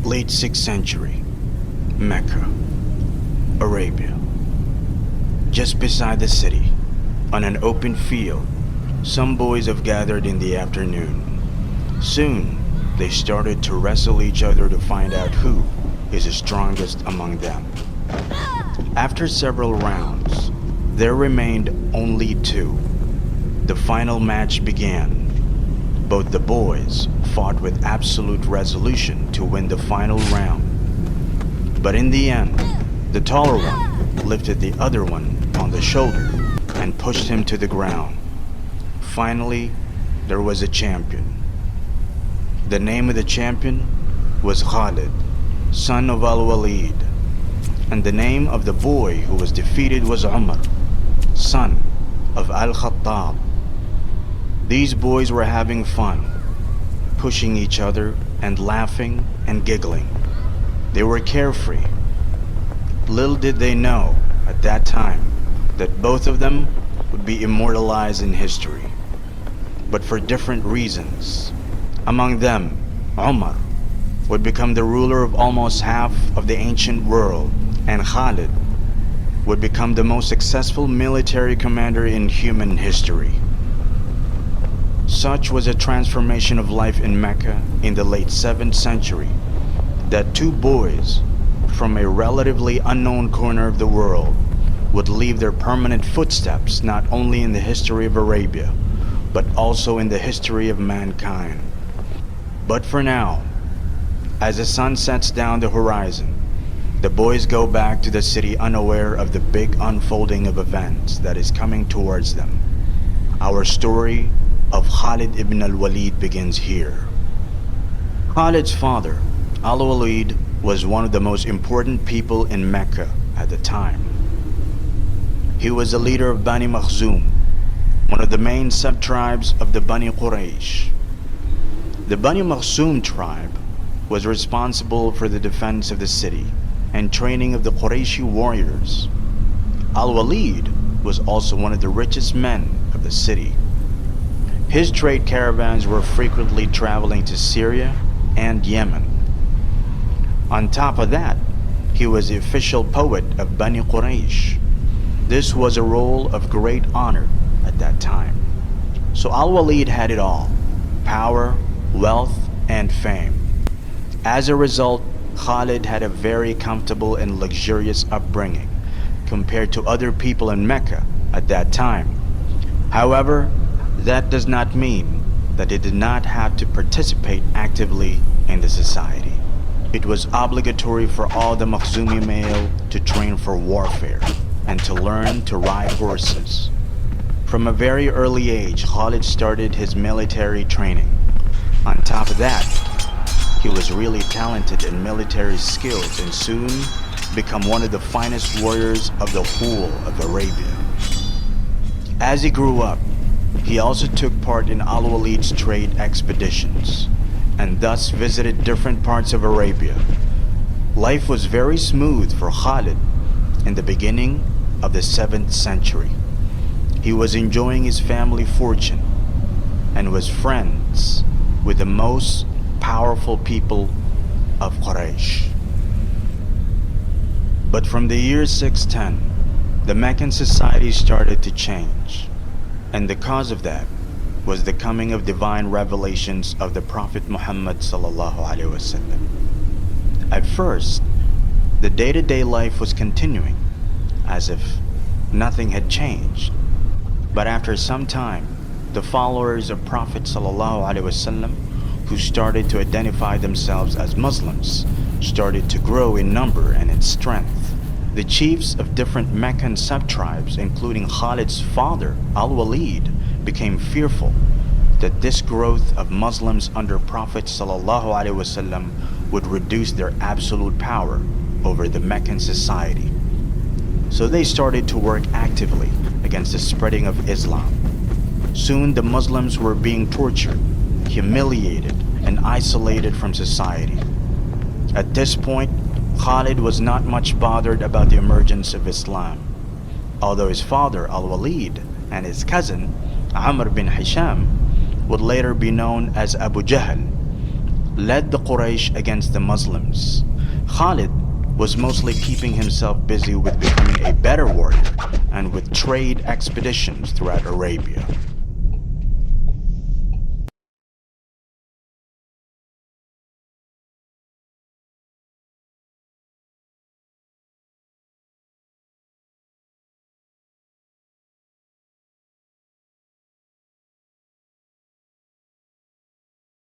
Late 6th century, Mecca, Arabia. Just beside the city, on an open field, some boys have gathered in the afternoon. Soon, they started to wrestle each other to find out who is the strongest among them. After several rounds, there remained only two. The final match began. Both the boys fought with absolute resolution to win the final round. But in the end, the taller one lifted the other one on the shoulder and pushed him to the ground. Finally, there was a champion. The name of the champion was Khaleed, son of Al-Waleed, and the name of the boy who was defeated was Umar, son of Al-Khattab. These boys were having fun, pushing each other and laughing and giggling. They were carefree. Little did they know at that time that both of them would be immortalized in history, but for different reasons. Among them, Umar would become the ruler of almost half of the ancient world, and Khaleed would become the most successful military commander in human history. Such was a transformation of life in Mecca in the late 7th century that two boys from a relatively unknown corner of the world would leave their permanent footsteps not only in the history of Arabia, but also in the history of mankind. But for now, as the sun sets down the horizon, the boys go back to the city unaware of the big unfolding of events that is coming towards them. Our story of Khaleed ibn Waleed begins here. Khaleed's father, Al-Waleed, was one of the most important people in Mecca at the time. He was the leader of Bani Makhzum, one of the main sub-tribes of the Bani Quraysh. The Bani Makhzum tribe was responsible for the defense of the city and training of the Qurayshi warriors. Al-Waleed was also one of the richest men of the city. His trade caravans were frequently traveling to Syria and Yemen. On top of that, he was the official poet of Bani Quraysh. This was a role of great honor at that time. So Al-Waleed had it all: power, wealth, and fame. As a result, Khaleed had a very comfortable and luxurious upbringing compared to other people in Mecca at that time. However, that does not mean that he did not have to participate actively in the society. It was obligatory for all the Makhzumi male to train for warfare and to learn to ride horses. From a very early age, Khaleed started his military training. On top of that, he was really talented in military skills and soon become one of the finest warriors of the whole of Arabia. As he grew up, he also took part in Al-Waleed's trade expeditions and thus visited different parts of Arabia. Life was very smooth for Khaleed in the beginning of the 7th century. He was enjoying his family fortune and was friends with the most powerful people of Quraysh. But from the year 610, the Meccan society started to change, and the cause of that was the coming of divine revelations of the Prophet Muhammad sallallahu alaihi wasallam. At first, the day-to-day life was continuing as if nothing had changed. But after some time, the followers of Prophet sallallahu alaihi wasallam, who started to identify themselves as Muslims, started to grow in number and in strength. The chiefs of different Meccan sub-tribes, including Khaleed's father, Al-Waleed, became fearful that this growth of Muslims under Prophet sallallahu alaihi wasallam would reduce their absolute power over the Meccan society. So they started to work actively against the spreading of Islam. Soon the Muslims were being tortured, humiliated, and isolated from society. At this point, Khaleed was not much bothered about the emergence of Islam, although his father Al-Waleed and his cousin Amr bin Hisham would later be known as Abu Jahl. led the Quraysh against the Muslims. Khalid was mostly keeping himself busy with becoming a better warrior and with trade expeditions throughout Arabia.